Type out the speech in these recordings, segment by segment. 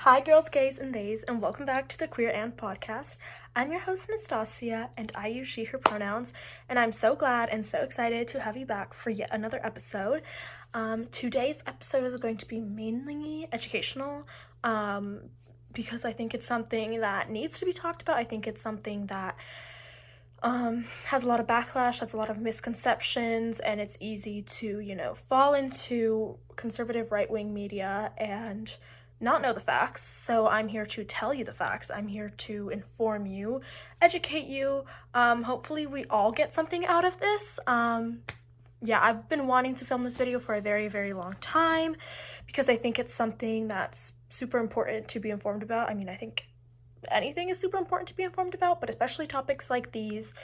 Hi girls, gays, and theys, and welcome back to the Queer and Podcast. I'm your host Anastasia, and I use she, her pronouns, and I'm so glad and so excited to have you back for yet another episode. Today's episode is going to be mainly educational, because I think it's something that needs to be talked about. I think it's something that has a lot of backlash, has a lot of misconceptions, and it's easy to, fall into conservative right-wing media and not know the facts. So I'm here to tell you the facts. I'm here to inform you, educate you. Hopefully we all get something out of this. Yeah, I've been wanting to film this video for a very, very long time because I think it's something that's super important to be informed about. I mean, I think anything is super important to be informed about, but especially topics like these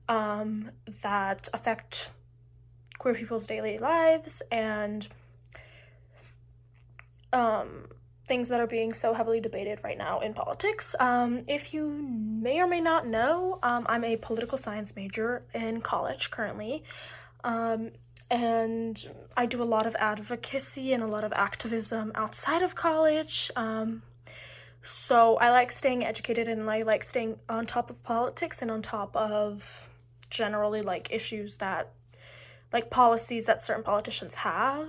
that affect queer people's daily lives and things that are being so heavily debated right now in politics. If you may or may not know, I'm a political science major in college currently, and I do a lot of advocacy and a lot of activism outside of college. So I like staying educated and I like staying on top of politics and on top of generally like issues that, like policies that certain politicians have.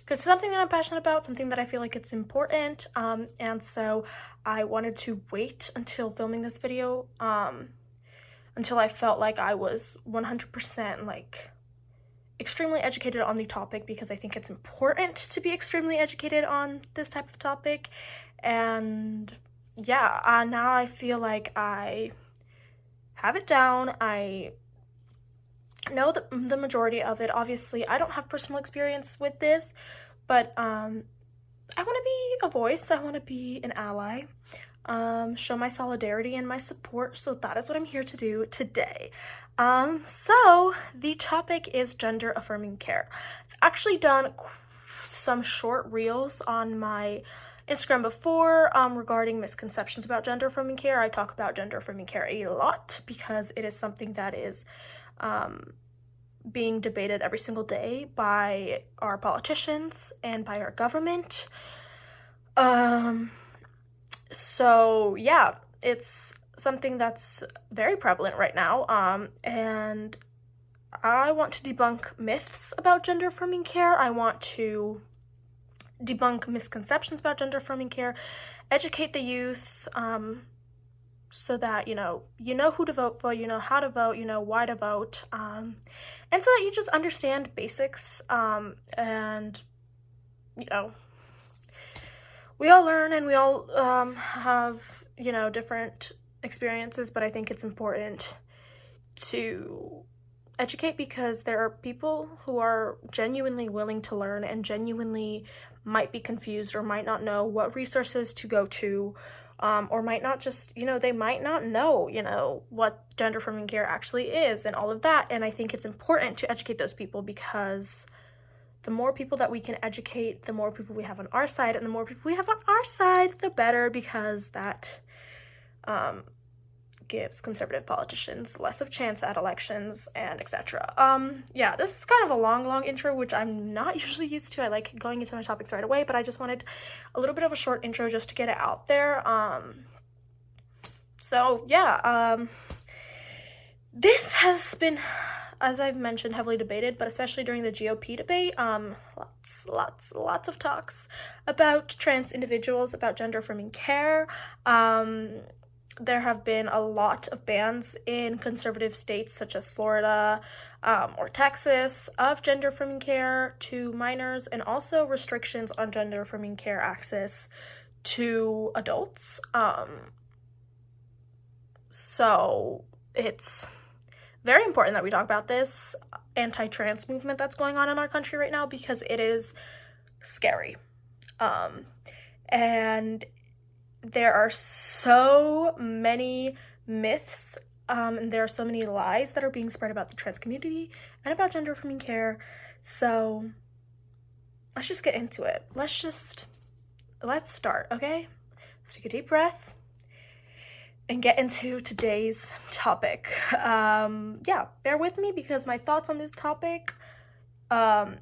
Because it's something that I'm passionate about, something that I feel like it's important, and so I wanted to wait until filming this video, until I felt like I was 100% like extremely educated on the topic, because I think it's important to be extremely educated on this type of topic. And yeah, now I feel like I have it down. I know the majority of it. Obviously, I don't have personal experience with this, but I want to be a voice. I want to be an ally, show my solidarity and my support. So that is what I'm here to do today. So the topic is gender-affirming care. I've actually done some short reels on my Instagram before regarding misconceptions about gender-affirming care. I talk about gender-affirming care a lot because it is something that is being debated every single day by our politicians and by our government. So yeah, it's something that's very prevalent right now, and I want to debunk myths about gender-affirming care. I want to debunk misconceptions about gender-affirming care, educate the youth, so that you know who to vote for, you know how to vote, you know why to vote, and so that you just understand basics, and we all learn and we all have different experiences, but I think it's important to educate because there are people who are genuinely willing to learn and genuinely might be confused or might not know what resources to go to, or might not just, they might not know, what gender-affirming care actually is and all of that. And I think it's important to educate those people because the more people that we can educate, the more people we have on our side, and the more people we have on our side, the better, because that gives conservative politicians less of chance at elections and etc. Yeah, this is kind of a long intro, which I'm not usually used to. I like going into my topics right away, but I just wanted a little bit of a short intro just to get it out there. So yeah, this has been, as I've mentioned, heavily debated, but especially during the GOP debate, lots of talks about trans individuals, about gender-affirming care. There have been a lot of bans in conservative states such as Florida or Texas of gender-affirming care to minors, and also restrictions on gender-affirming care access to adults. So it's very important that we talk about this anti-trans movement that's going on in our country right now, because it is scary. And there are so many myths, and there are so many lies that are being spread about the trans community and about gender-affirming care. So let's just get into it. Let's start, okay? Let's take a deep breath and get into today's topic. Yeah, bear with me because my thoughts on this topic, very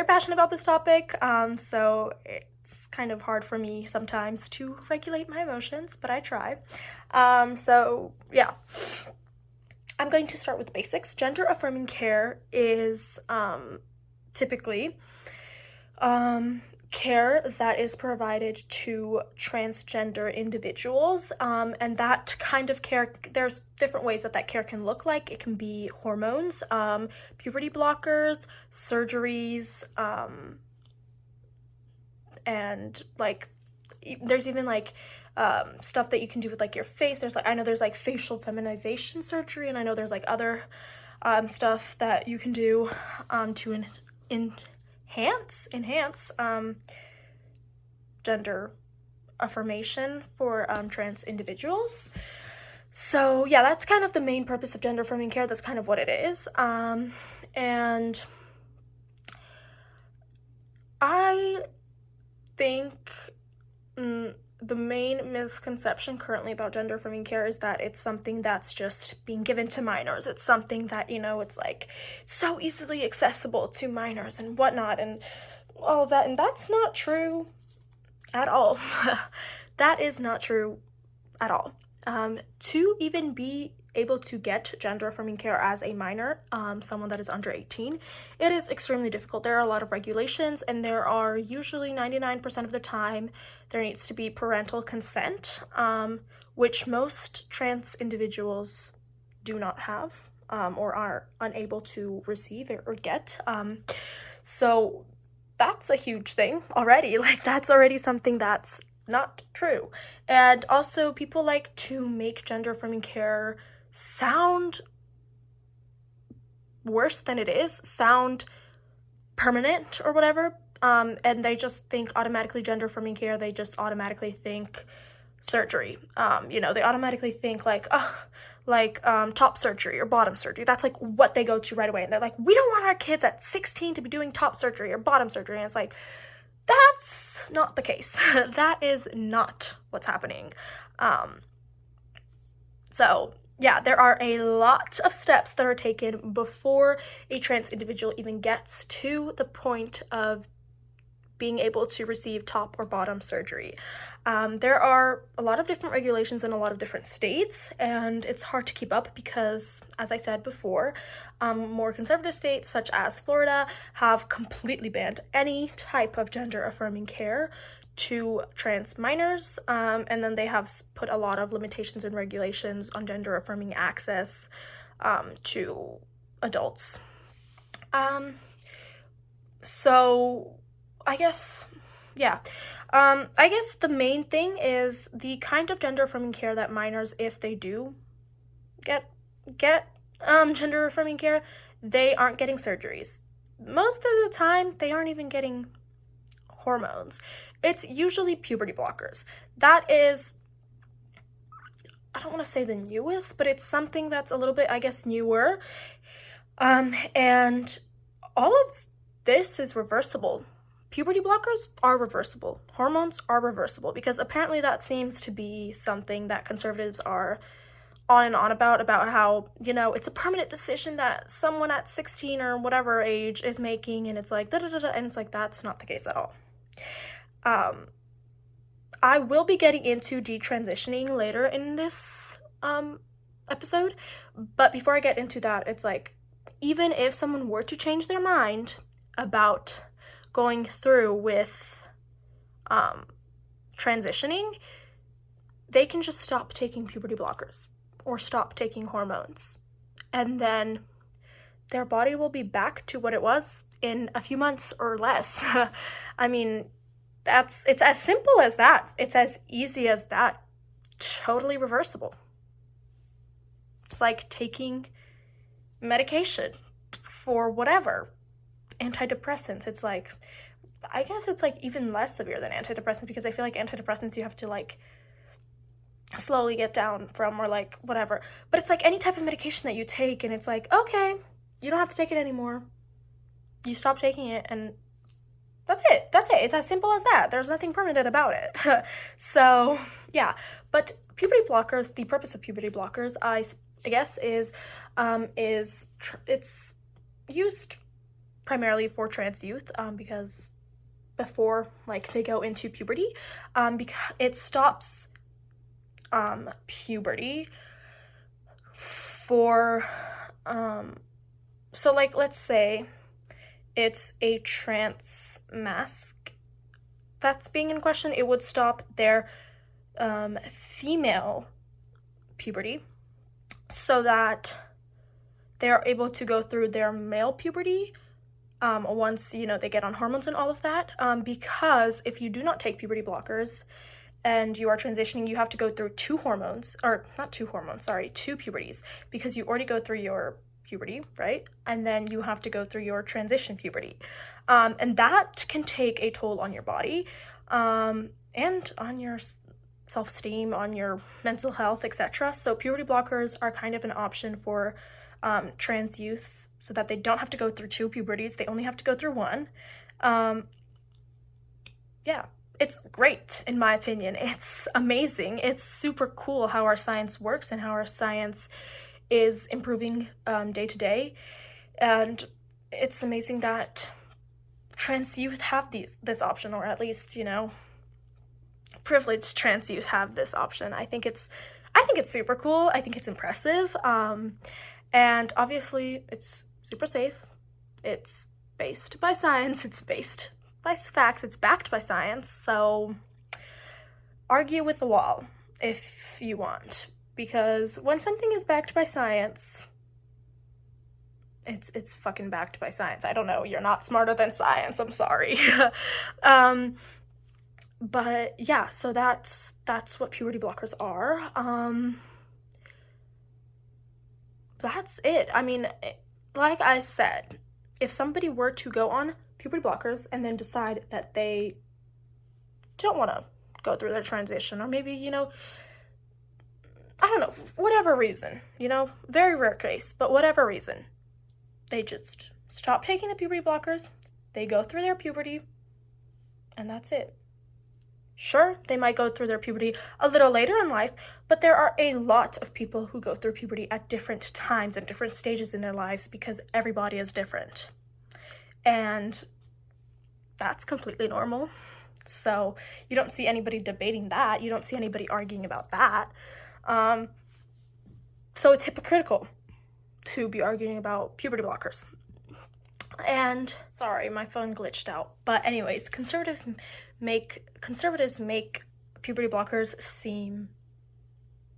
passionate about this topic, so It's kind of hard for me sometimes to regulate my emotions, but I try. So yeah, I'm going to start with basics. Gender affirming care is typically care that is provided to transgender individuals, and that kind of care, there's different ways that care can look like. It can be hormones, puberty blockers, surgeries, and like there's even like stuff that you can do with like your face. There's like, I know there's like facial feminization surgery, and I know there's like other stuff that you can do to enhance gender affirmation for trans individuals. So yeah, that's kind of the main purpose of gender affirming care. That's kind of what it is. And I think the main misconception currently about gender affirming care is that it's something that's just being given to minors. It's something that, you know, it's like so easily accessible to minors and whatnot and all of that, and that's not true at all. That is not true at all. To even be able to get gender affirming care as a minor, someone that is under 18, it is extremely difficult. There are a lot of regulations, and there are usually 99% of the time there needs to be parental consent, which most trans individuals do not have, or are unable to receive or get. So that's a huge thing already. Like, that's already something that's not true. And also, people like to make gender affirming care sound worse than it is, sound permanent or whatever, and they just think automatically gender affirming care, they just automatically think surgery. You know, they automatically think like, top surgery or bottom surgery. That's like what they go to right away, and they're like, we don't want our kids at 16 to be doing top surgery or bottom surgery. And it's like, that's not the case. That is not what's happening. So yeah, there are a lot of steps that are taken before a trans individual even gets to the point of being able to receive top or bottom surgery. There are a lot of different regulations in a lot of different states, and it's hard to keep up because, as I said before, more conservative states such as Florida have completely banned any type of gender affirming care to trans minors, and then they have put a lot of limitations and regulations on gender affirming access to adults. So I guess, yeah, I guess the main thing is the kind of gender affirming care that minors, if they do get gender affirming care, they aren't getting surgeries. Most of the time, they aren't even getting hormones. It's usually puberty blockers. That is, I don't want to say the newest, but it's something that's a little bit, I guess, newer. And all of this is reversible. Puberty blockers are reversible. Hormones are reversible, because apparently that seems to be something that conservatives are on and on about how, you know, it's a permanent decision that someone at 16 or whatever age is making, and it's like da-da-da-da, and it's like, that's not the case at all. I will be getting into detransitioning later in this episode, but before I get into that, it's like, even if someone were to change their mind about going through with transitioning, they can just stop taking puberty blockers or stop taking hormones, and then their body will be back to what it was in a few months or less. I mean, it's as simple as that. It's as easy as that. Totally reversible. It's like taking medication for whatever. Antidepressants. It's like, I guess it's like even less severe than antidepressants, because I feel like antidepressants you have to like slowly get down from, or like whatever. But it's like any type of medication that you take, and it's like, okay, you don't have to take it anymore. You stop taking it, and that's it. It's as simple as that. There's nothing permanent about it. So yeah, but puberty blockers, the purpose of puberty blockers, I guess, is it's used primarily for trans youth, because before like they go into puberty, because it stops puberty for so like let's say it's a trans mask that's being in question, it would stop their female puberty so that they're able to go through their male puberty once, you know, they get on hormones and all of that, because if you do not take puberty blockers and you are transitioning, you have to go through two puberties, because you already go through your puberty, right? And then you have to go through your transition puberty. And that can take a toll on your body, and on your self-esteem, on your mental health, etc. So puberty blockers are kind of an option for trans youth, so that they don't have to go through two puberties, they only have to go through one. Yeah, it's great in my opinion. It's amazing. It's super cool how our science works and how our science is improving day to day. And it's amazing that trans youth have this option, or at least, you know, privileged trans youth have this option. I think it's super cool. I think it's impressive. And obviously it's super safe. It's based by science. It's based by facts. It's backed by science. So argue with the wall if you want, because when something is backed by science, it's fucking backed by science. I don't know, you're not smarter than science, I'm sorry. But yeah, so that's what puberty blockers are. That's it. I mean, like I said, if somebody were to go on puberty blockers and then decide that they don't want to go through their transition, or maybe, you know, I don't know, whatever reason, you know, very rare case, but whatever reason, they just stop taking the puberty blockers, they go through their puberty, and that's it. Sure, they might go through their puberty a little later in life, but there are a lot of people who go through puberty at different times and different stages in their lives, because everybody is different. And that's completely normal. So you don't see anybody debating that. You don't see anybody arguing about that. So it's hypocritical to be arguing about puberty blockers. And sorry, my phone glitched out. But anyways, conservatives make puberty blockers seem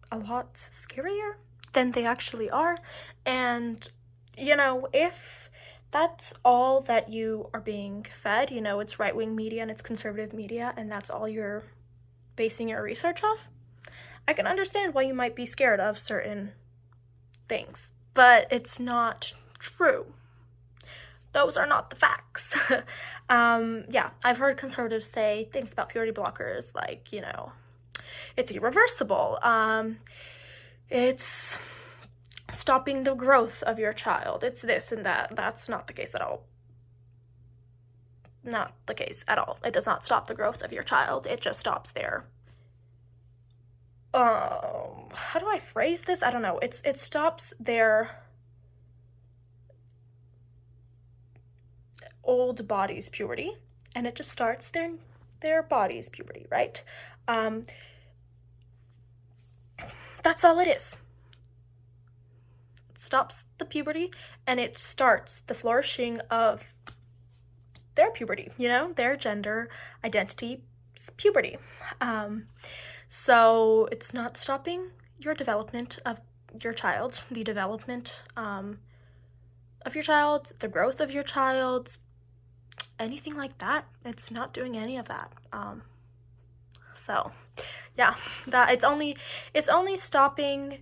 a lot scarier than they actually are. And, you know, if that's all that you are being fed, you know, it's right-wing media and it's conservative media, and that's all you're basing your research off, I can understand why you might be scared of certain things, but it's not true. Those are not the facts. Yeah, I've heard conservatives say things about puberty blockers like, you know, it's irreversible. It's stopping the growth of your child. It's this and that. That's not the case at all. Not the case at all. It does not stop the growth of your child. It just stops their how do I phrase this? I don't know. It stops their old body's puberty, and it just starts their body's puberty, right? That's all it is. It stops the puberty, and it starts the flourishing of their puberty, you know, their gender identity puberty. So it's not stopping your development of your child, the development of your child, the growth of your child, anything like that. It's not doing any of that. So yeah, that it's only stopping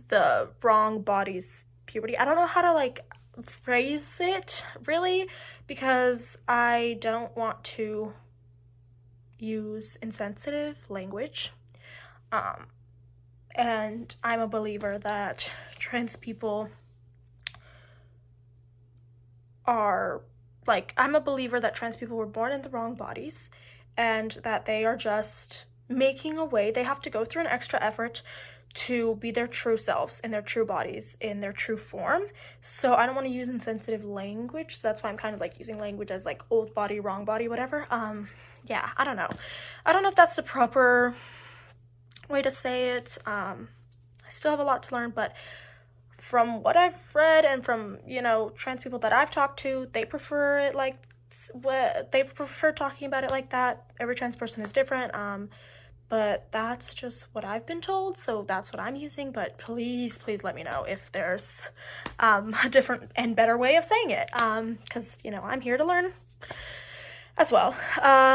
the wrong body's puberty. I don't know how to like phrase it really, because I don't want to use insensitive language. And I'm a believer that trans people were born in the wrong bodies, and that they are just making a way. They have to go through an extra effort to be their true selves in their true bodies in their true form. So I don't want to use insensitive language, so that's why I'm kind of like using language as like old body, wrong body, whatever. Yeah, I don't know if that's the proper way to say it. I still have a lot to learn, but from what I've read and from, you know, trans people that I've talked to, they prefer it like they prefer talking about it like that. Every trans person is different, but that's just what I've been told, so that's what I'm using. But please let me know if there's a different and better way of saying it, because, you know, I'm here to learn as well.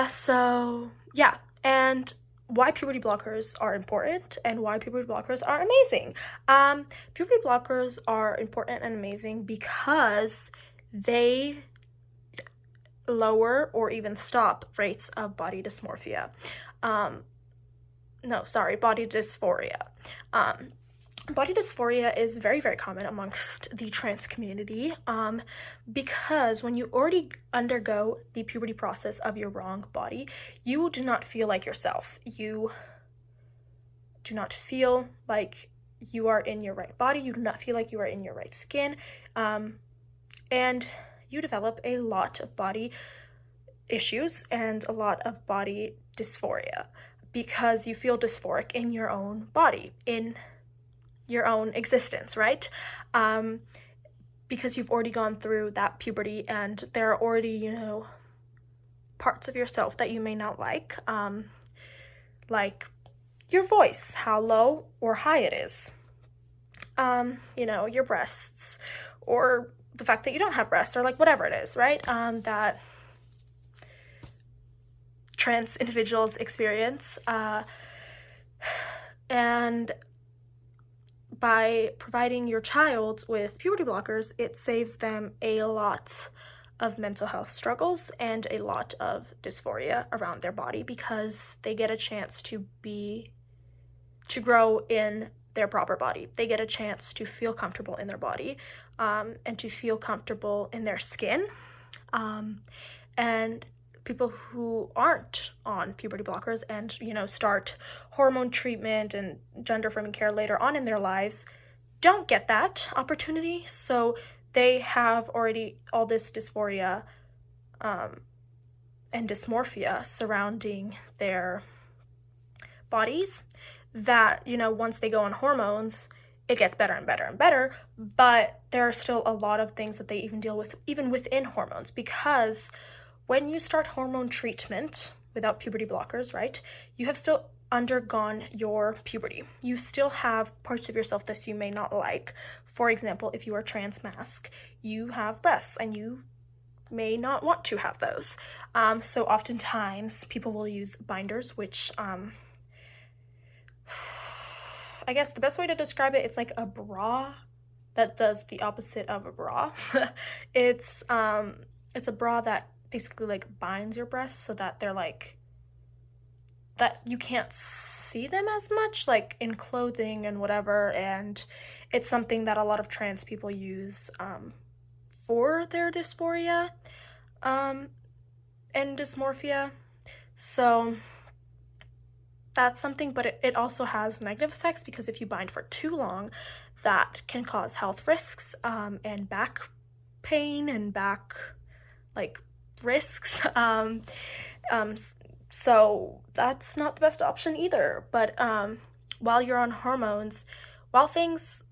So yeah, and why puberty blockers are important and why puberty blockers are amazing. Puberty blockers are important and amazing because they lower or even stop rates of body dysmorphia. Body dysphoria. Body dysphoria is very, very common amongst the trans community, because when you already undergo the puberty process of your wrong body, you do not feel like yourself. You do not feel like you are in your right body. You do not feel like you are in your right skin, and you develop a lot of body issues and a lot of body dysphoria, because you feel dysphoric in your own body, in your own existence, right? Because you've already gone through that puberty and there are already, you know, parts of yourself that you may not like your voice, how low or high it is, you know, your breasts, or the fact that you don't have breasts, or like whatever it is, right? That trans individuals experience, and by providing your child with puberty blockers, it saves them a lot of mental health struggles and a lot of dysphoria around their body, because they get a chance to grow in their proper body. They get a chance to feel comfortable in their body, and to feel comfortable in their skin, and people who aren't on puberty blockers and, you know, start hormone treatment and gender-affirming care later on in their lives don't get that opportunity. So they have already all this dysphoria and dysmorphia surrounding their bodies that, you know, once they go on hormones, it gets better and better and better, but there are still a lot of things that they even deal with even within hormones, because when you start hormone treatment without puberty blockers, right, you have still undergone your puberty. You still have parts of yourself that you may not like. For example, if you are trans masc, you have breasts and you may not want to have those. So oftentimes people will use binders, which I guess the best way to describe it, it's like a bra that does the opposite of a bra. It's a bra that basically like binds your breasts so that they're like, that you can't see them as much, like in clothing and whatever. And it's something that a lot of trans people use for their dysphoria and dysmorphia. So that's something, but it also has negative effects, because if you bind for too long, that can cause health risks and back pain and back like risks. So that's not the best option either. But while you're on hormones, while things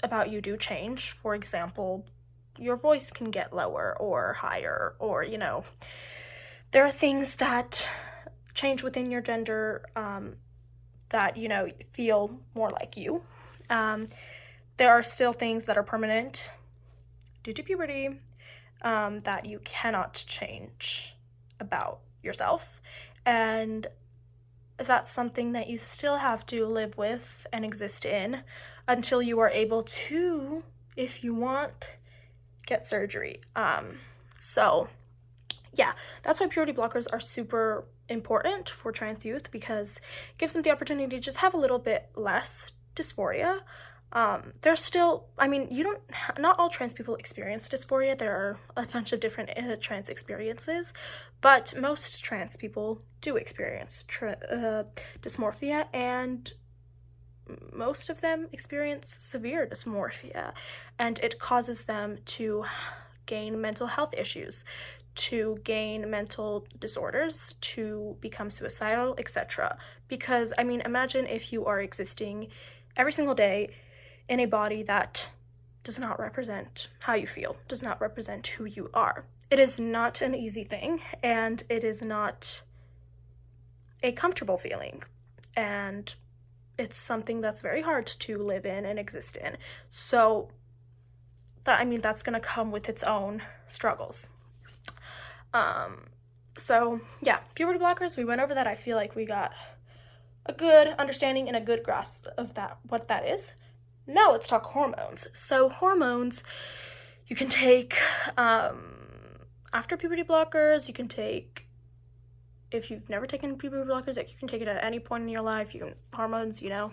about you do change, for example, your voice can get lower or higher, or, you know, there are things that change within your gender that, you know, feel more like you. There are still things that are permanent due to puberty that you cannot change about yourself, and that's something that you still have to live with and exist in until you are able to, if you want, get surgery. So yeah, that's why puberty blockers are super important for trans youth, because it gives them the opportunity to just have a little bit less dysphoria. There's still, I mean, not all trans people experience dysphoria. There are a bunch of different trans experiences, but most trans people do experience dysmorphia, and most of them experience severe dysmorphia, and it causes them to gain mental health issues, to gain mental disorders, to become suicidal, etc. Because, I mean, imagine if you are existing every single day in a body that does not represent how you feel, does not represent who you are. It is not an easy thing, and it is not a comfortable feeling, and it's something that's very hard to live in and exist in. So that, I mean, that's gonna come with its own struggles. So yeah, puberty blockers, we went over that. I feel like we got a good understanding and a good grasp of that, what that is. Now let's talk hormones. So hormones, you can take after puberty blockers. You can take, if you've never taken puberty blockers, like, you can take it at any point in your life. You can, hormones, you know.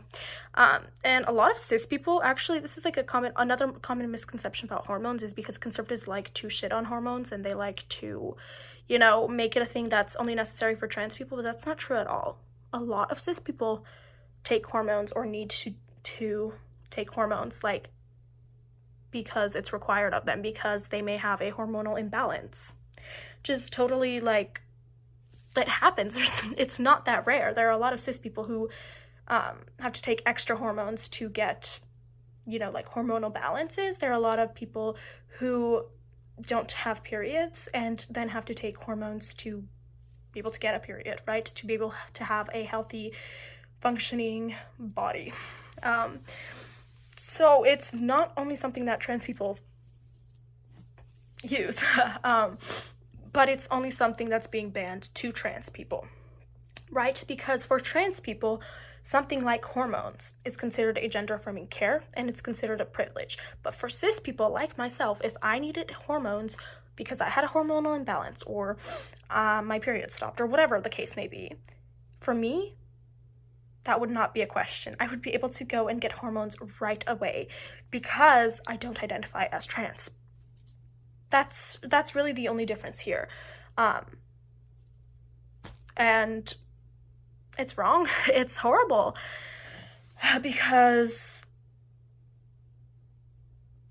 And a lot of cis people, actually, this is like another common misconception about hormones, is because conservatives like to shit on hormones, and they like to, you know, make it a thing that's only necessary for trans people, but that's not true at all. A lot of cis people take hormones, or need to take hormones, like, because it's required of them, because they may have a hormonal imbalance. Just totally, like, that happens. It's not that rare. There are a lot of cis people who have to take extra hormones to get, you know, like, hormonal balances. There are a lot of people who don't have periods and then have to take hormones to be able to get a period, right? To be able to have a healthy, functioning body. So it's not only something that trans people use, but it's only something that's being banned to trans people, right? Because for trans people, something like hormones is considered a gender-affirming care, and it's considered a privilege. But for cis people like myself, if I needed hormones because I had a hormonal imbalance, or my period stopped, or whatever the case may be, for me, that would not be a question. I would be able to go and get hormones right away, because I don't identify as trans. That's really the only difference here. And it's wrong. It's horrible, because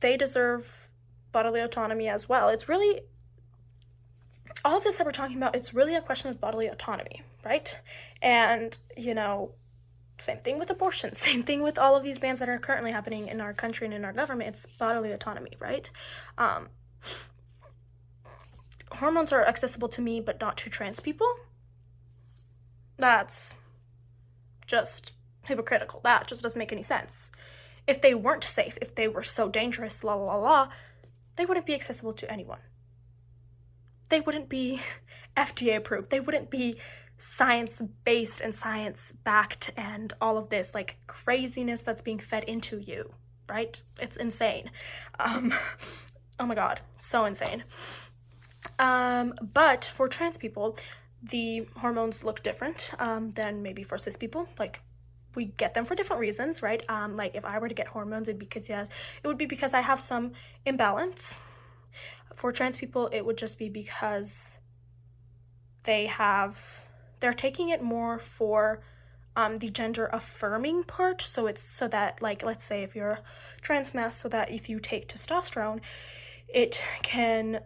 they deserve bodily autonomy as well. It's really, all of this that we're talking about, it's really a question of bodily autonomy, right? And, you know, same thing with abortion, same thing with all of these bans that are currently happening in our country and in our government. It's bodily autonomy, right? Hormones are accessible to me, but not to trans people. That's just hypocritical. That just doesn't make any sense. If they weren't safe, if they were so dangerous, la la la, they wouldn't be accessible to anyone. They wouldn't be FDA approved. They wouldn't be science-based and science-backed and all of this, like, craziness that's being fed into you, right? It's insane. Oh my god, so insane. But for trans people, the hormones look different than maybe for cis people. Like, we get them for different reasons, right? Like, if I were to get hormones, it would be because I have some imbalance. For trans people, it would just be because they're taking it more for the gender-affirming part. So it's so that, like, let's say if you're trans masc, so that if you take testosterone, it can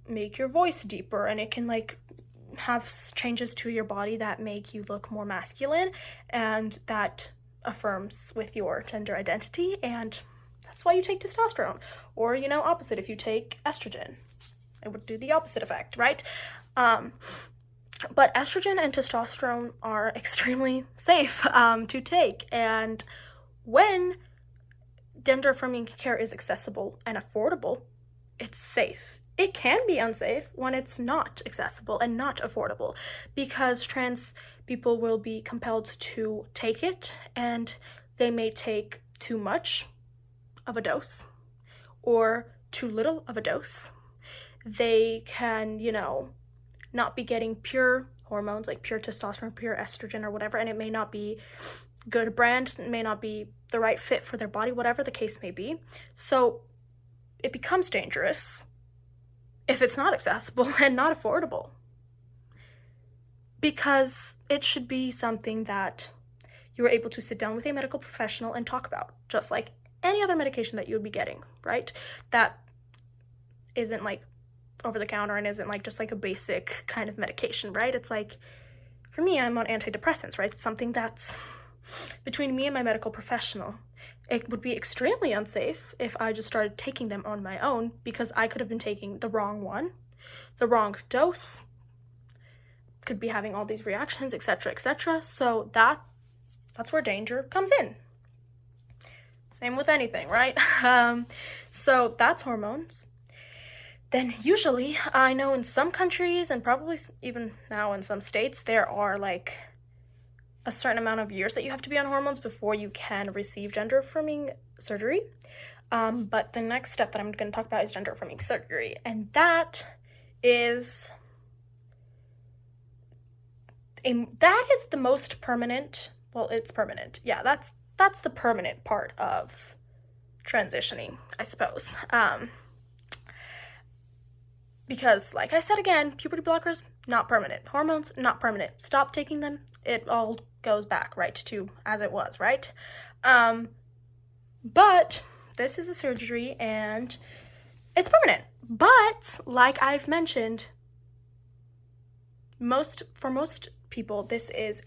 make your voice deeper, and it can, like, have changes to your body that make you look more masculine, and that affirms with your gender identity, and that's why you take testosterone. Or, you know, opposite, if you take estrogen, it would do the opposite effect, right? But estrogen and testosterone are extremely safe to take, and when gender-affirming care is accessible and affordable, it's safe. It can be unsafe when it's not accessible and not affordable, because trans people will be compelled to take it, and they may take too much of a dose or too little of a dose. They can, you know, not be getting pure hormones, like pure testosterone, pure estrogen, or whatever, and it may not be good brand, it may not be the right fit for their body, whatever the case may be. So it becomes dangerous if it's not accessible and not affordable, because it should be something that you are able to sit down with a medical professional and talk about, just like any other medication that you would be getting, right? That isn't like over the counter and isn't like just like a basic kind of medication, right? It's like, for me, I'm on antidepressants, right? It's something that's between me and my medical professional. It would be extremely unsafe if I just started taking them on my own, because I could have been taking the wrong one, the wrong dose, could be having all these reactions, etc., etc. So that's where danger comes in. Same with anything, right? So that's hormones. Then usually, I know in some countries, and probably even now in some states, there are like a certain amount of years that you have to be on hormones before you can receive gender-affirming surgery. But the next step that I'm going to talk about is gender-affirming surgery, and that is the most permanent. Well, it's permanent. Yeah, that's the permanent part of transitioning, I suppose. Because, like I said again, puberty blockers, not permanent. Hormones, not permanent. Stop taking them, it all goes back right to as it was, right? But this is a surgery and it's permanent. But, like I've mentioned, for most people, this is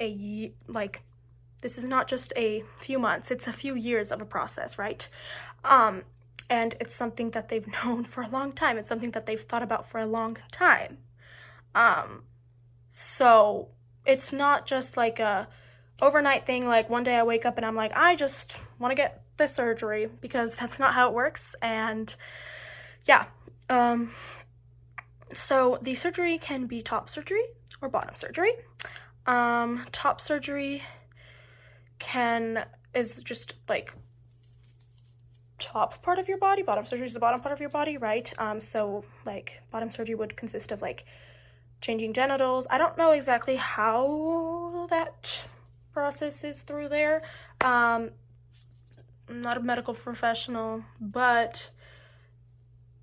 not just a few months, it's a few years of a process, right? And it's something that they've known for a long time. It's something that they've thought about for a long time. So it's not just like a overnight thing, like one day I wake up and I'm like, I just want to get this surgery, because that's not how it works. And yeah, so the surgery can be top surgery or bottom surgery. Top surgery is just like top part of your body. Bottom surgery is the bottom part of your body, right? So like bottom surgery would consist of like changing genitals. I don't know exactly how that process is through there. I'm not a medical professional, but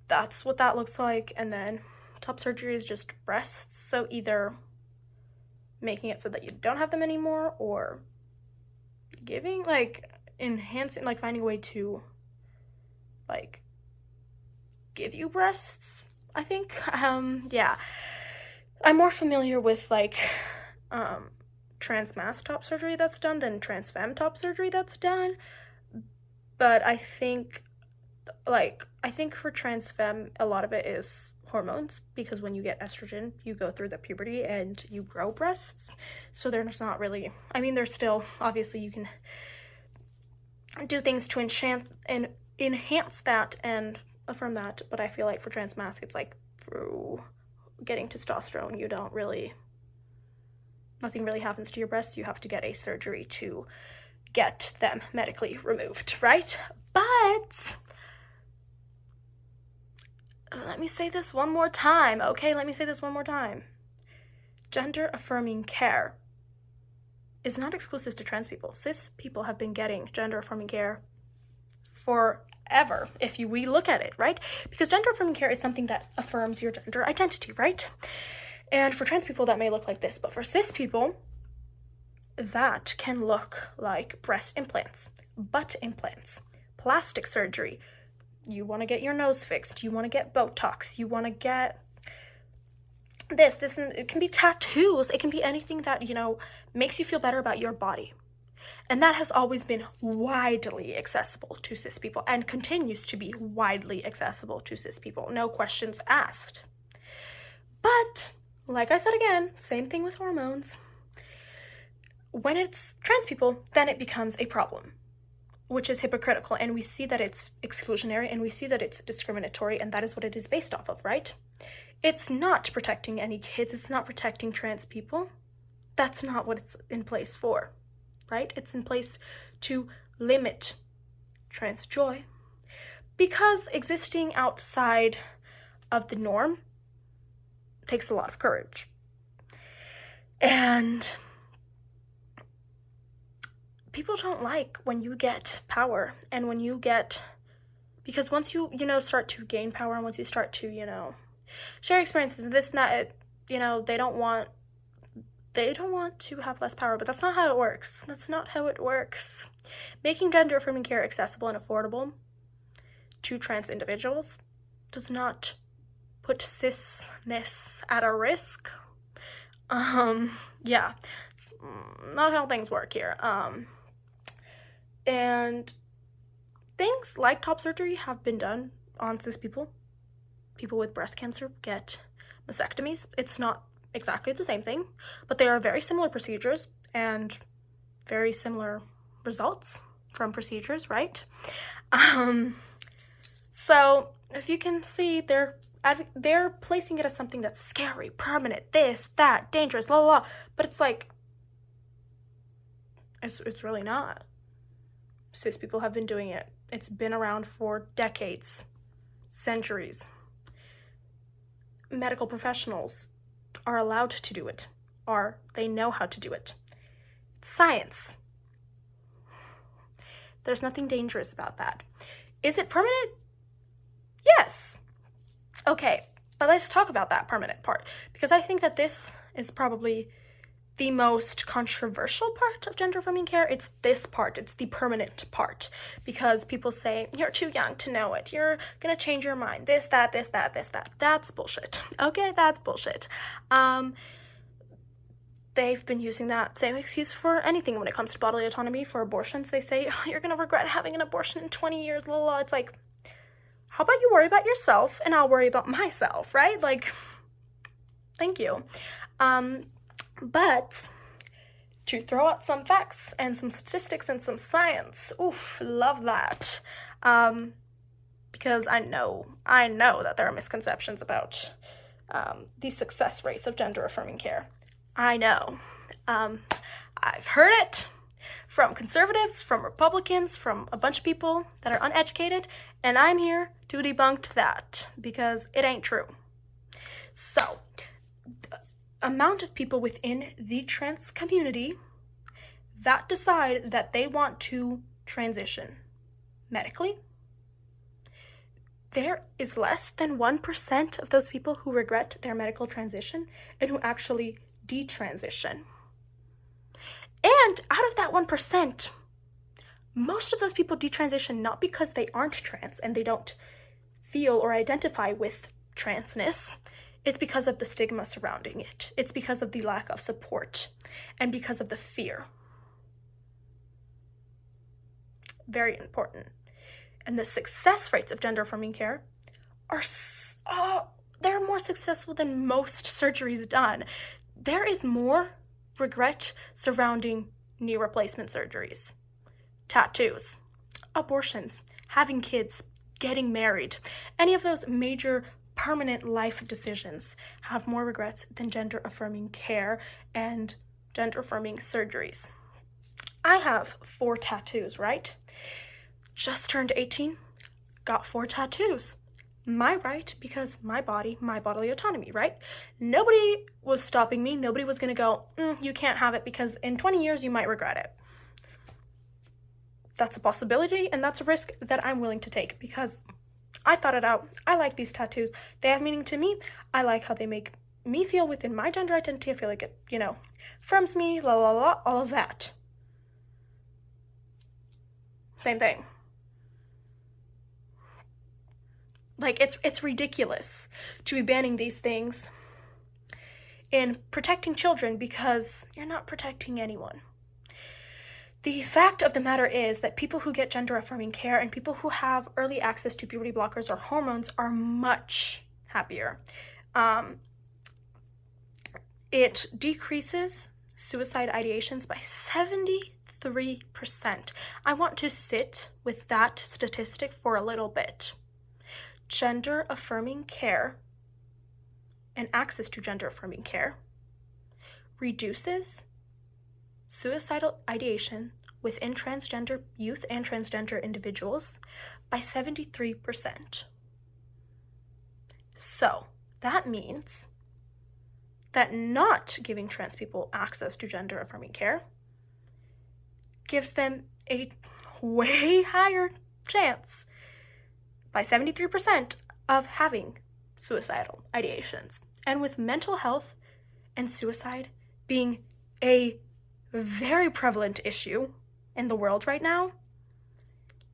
that's what that looks like. And then top surgery is just breasts, so either making it so that you don't have them anymore, or giving, like, enhancing, like finding a way to like give you breasts, I think. Yeah, I'm more familiar with like trans-mass top surgery that's done than trans-femme top surgery that's done. But I think for trans-femme, a lot of it is hormones, because when you get estrogen, you go through the puberty and you grow breasts. So there's not really, I mean, there's still, obviously you can do things to enhance that and affirm that, but I feel like for trans-mass, it's like through getting testosterone, nothing really happens to your breasts. You have to get a surgery to get them medically removed, right? But let me say this one more time, okay? Gender-affirming care is not exclusive to trans people. Cis people have been getting gender-affirming care forever, if we look at it, right? Because gender-affirming care is something that affirms your gender identity, right? And for trans people, that may look like this, but for cis people, that can look like breast implants, butt implants, plastic surgery. You want to get your nose fixed, you want to get Botox, you want to get this, and it can be tattoos, it can be anything that, makes you feel better about your body. And that has always been widely accessible to cis people and continues to be widely accessible to cis people, no questions asked. But, like I said again, same thing with hormones. When it's trans people, then it becomes a problem, which is hypocritical, and we see that it's exclusionary, and we see that it's discriminatory, and that is what it is based off of, right? It's not protecting any kids, it's not protecting trans people. That's not what it's in place for, right? It's in place to limit trans joy, because existing outside of the norm takes a lot of courage. And people don't like when you get power, and when you get, because once you, start to gain power, and once you start to, share experiences and this and that, they don't want they don't want to have less power, but that's not how it works. That's not how it works. Making gender-affirming care accessible and affordable to trans individuals does not put cisness at a risk. Yeah, it's not how things work here. And things like top surgery have been done on cis people. People with breast cancer get mastectomies. It's not exactly the same thing, but they are very similar procedures and very similar results from procedures, right? So if you can see, they're placing it as something that's scary, permanent, this, that, dangerous, la la la, but it's like, it's really not. Cis people have been doing it. It's been around for decades, centuries. Medical professionals are allowed to do it, or they know how to do it. It's science. There's nothing dangerous about that. Is it permanent? Yes. Okay, but let's talk about that permanent part, because I think that this is probably the most controversial part of gender-affirming care. It's this part. It's the permanent part, because people say, you're too young to know it. You're gonna change your mind. This, that, this, that, this, that. That's bullshit. Okay, that's bullshit. They've been using that same excuse for anything when it comes to bodily autonomy. For abortions, they say, oh, you're gonna regret having an abortion in 20 years, la la. It's like, how about you worry about yourself and I'll worry about myself, right? Like, thank you. But to throw out some facts and some statistics and some science, oof, love that. Because I know that there are misconceptions about the success rates of gender-affirming care. I know. I've heard it from conservatives, from Republicans, from a bunch of people that are uneducated, and I'm here to debunk that, because it ain't true. So, the amount of people within the trans community that decide that they want to transition medically, there is less than 1% of those people who regret their medical transition and who actually detransition. And out of that 1%, most of those people detransition not because they aren't trans and they don't feel or identify with transness. It's because of the stigma surrounding it. It's because of the lack of support and because of the fear. Very important. And the success rates of gender-affirming care are they're more successful than most surgeries done. There is more regret surrounding knee replacement surgeries, tattoos, abortions, having kids, getting married. Any of those major permanent life decisions have more regrets than gender-affirming care and gender-affirming surgeries. I have 4 tattoos, right? Just turned 18, got 4 tattoos. My right, because my body, my bodily autonomy, right? Nobody was stopping me. Nobody was gonna go, you can't have it because in 20 years you might regret it. That's a possibility, and that's a risk that I'm willing to take because I thought it out. I like these tattoos. They have meaning to me. I like how they make me feel within my gender identity. I feel like it, affirms me, la la la, all of that. Same thing. Like, it's ridiculous to be banning these things and protecting children because you're not protecting anyone. The fact of the matter is that people who get gender-affirming care and people who have early access to puberty blockers or hormones are much happier. It decreases suicide ideations by 73%. I want to sit with that statistic for a little bit. Gender-affirming care and access to gender-affirming care reduces suicidal ideation within transgender youth and transgender individuals by 73%. So that means that not giving trans people access to gender-affirming care gives them a way higher chance, by 73%, of having suicidal ideations. And with mental health and suicide being a very prevalent issue in the world right now,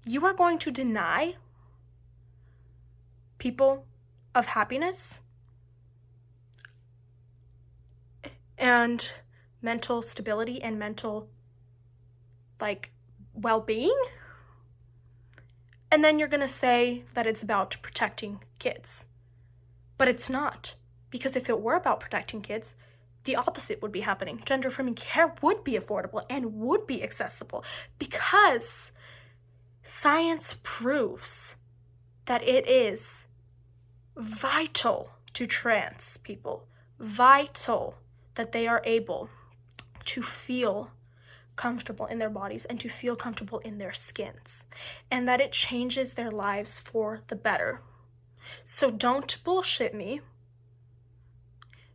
you are going to deny people of happiness and mental stability and mental, like, well-being? And then you're gonna say that it's about protecting kids. But it's not. Because if it were about protecting kids, the opposite would be happening. Gender-affirming care would be affordable and would be accessible, because science proves that it is vital to trans people, vital that they are able to feel comfortable in their bodies and to feel comfortable in their skins, and that it changes their lives for the better. So don't bullshit me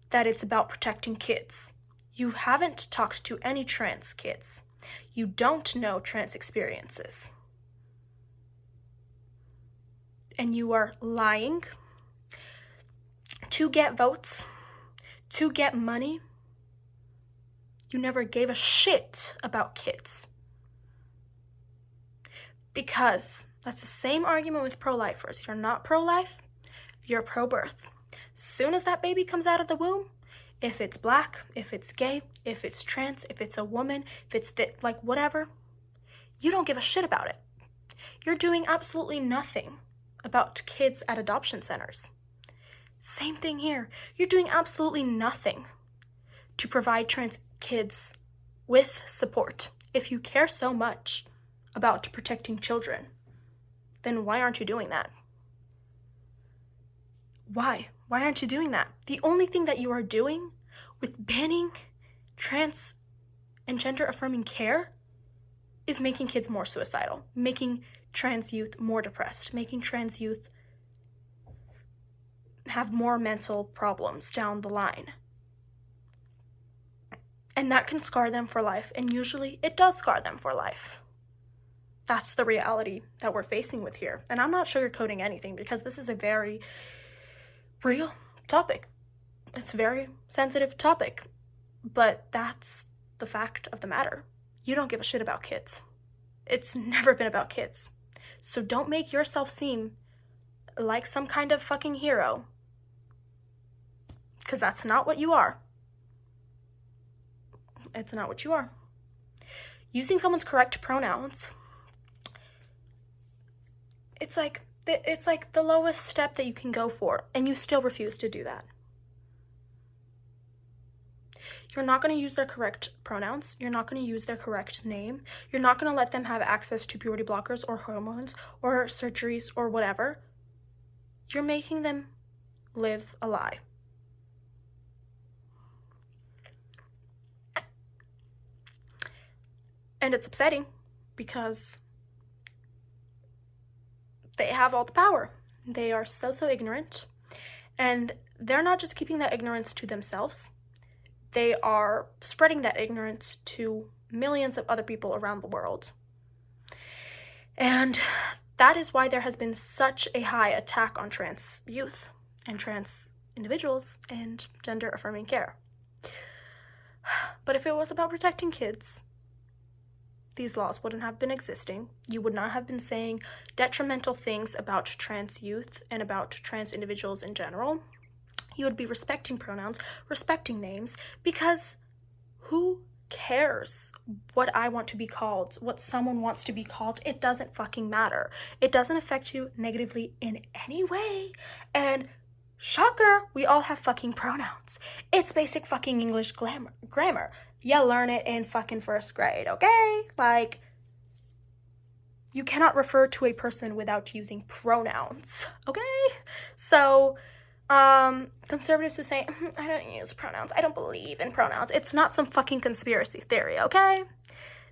that it's about protecting kids. You haven't talked to any trans kids. You don't know trans experiences. And you are lying to get votes, to get money. You never gave a shit about kids. Because that's the same argument with pro-lifers. You're not pro-life, you're pro-birth. Soon as that baby comes out of the womb, if it's black, if it's gay, if it's trans, if it's a woman, if it's like whatever, you don't give a shit about it. You're doing absolutely nothing about kids at adoption centers. Same thing here. You're doing absolutely nothing to provide trans kids with support. If you care so much about protecting children, then why aren't you doing that? Why? Why aren't you doing that? The only thing that you are doing with banning trans and gender-affirming care is making kids more suicidal, making trans youth more depressed, making trans youth have more mental problems down the line. And that can scar them for life, and usually it does scar them for life. That's the reality that we're facing with here. And I'm not sugarcoating anything, because this is a very real topic. It's a very sensitive topic, but that's the fact of the matter. You don't give a shit about kids. It's never been about kids. So don't make yourself seem like some kind of fucking hero, because that's not what you are. It's not what you are. Using someone's correct pronouns, it's like the lowest step that you can go for, and you still refuse to do that. You're not going to use their correct pronouns. You're not going to use their correct name. You're not going to let them have access to puberty blockers or hormones or surgeries or whatever. You're making them live a lie. And it's upsetting, because they have all the power. They are so ignorant, and they're not just keeping that ignorance to themselves. They are spreading that ignorance to millions of other people around the world. And that is why there has been such a high attack on trans youth and trans individuals and gender-affirming care. But if it was about protecting kids, these laws wouldn't have been existing. You would not have been saying detrimental things about trans youth and about trans individuals in general. You would be respecting pronouns, respecting names, because who cares what I want to be called, what someone wants to be called? It doesn't fucking matter. It doesn't affect you negatively in any way. And shocker, we all have fucking pronouns. It's basic fucking English grammar. You learn it in fucking first grade, okay? Like, you cannot refer to a person without using pronouns, okay? So, conservatives to say, I don't use pronouns, I don't believe in pronouns. It's not some fucking conspiracy theory, okay?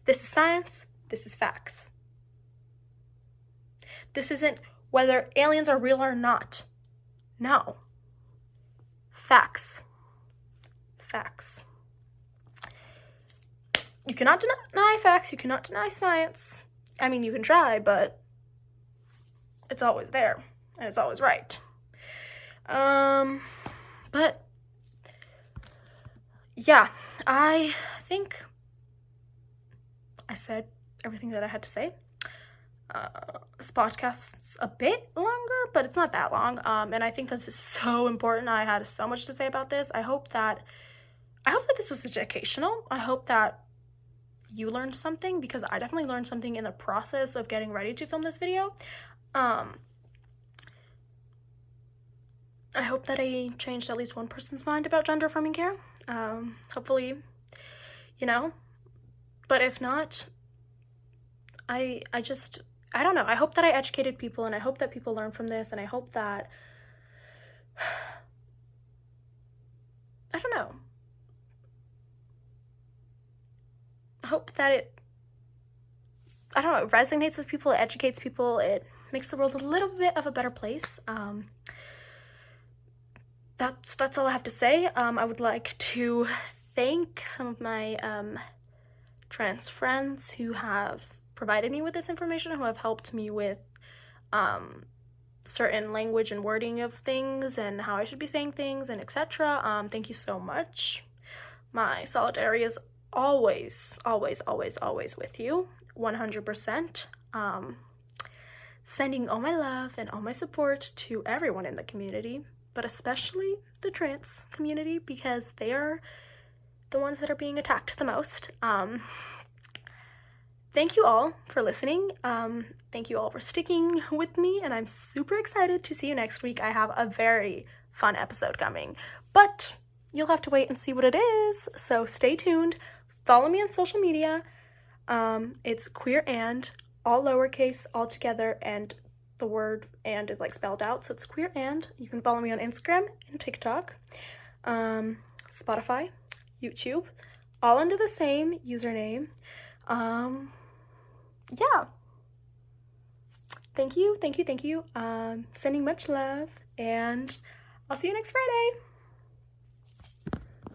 This is science, this is facts. This isn't whether aliens are real or not. No. Facts. Facts. You cannot deny facts, you cannot deny science. I mean, you can try, but it's always there, and it's always right. But yeah, I think I said everything that I had to say. This podcast's a bit longer, but it's not that long. And I think this is so important. I had so much to say about this. I hope that this was educational. I hope that you learned something, because I definitely learned something in the process of getting ready to film this video. I hope that I changed at least one person's mind about gender-affirming care. Hopefully, you know, but if not, I don't know. I hope that I educated people, and I hope that people learn from this, and I hope that, I don't know. I hope that it resonates with people, it educates people, it makes the world a little bit of a better place. That's all I have to say. I would like to thank some of my trans friends who have provided me with this information, who have helped me with certain language and wording of things and how I should be saying things and etc. Thank you so much. My solidarity is always with you, 100%. Sending all my love and all my support to everyone in the community, but especially the trans community, because they are the ones that are being attacked the most. Thank you all for listening. Thank you all for sticking with me, and I'm super excited to see you next week. I have a very fun episode coming, but you'll have to wait and see what it is, so stay tuned. Follow me on social media. It's queer and, all lowercase, all together, and the word and is like spelled out, so it's queer and. You can follow me on Instagram and TikTok, Spotify, YouTube, all under the same username. Yeah. Thank you. Sending much love, and I'll see you next Friday.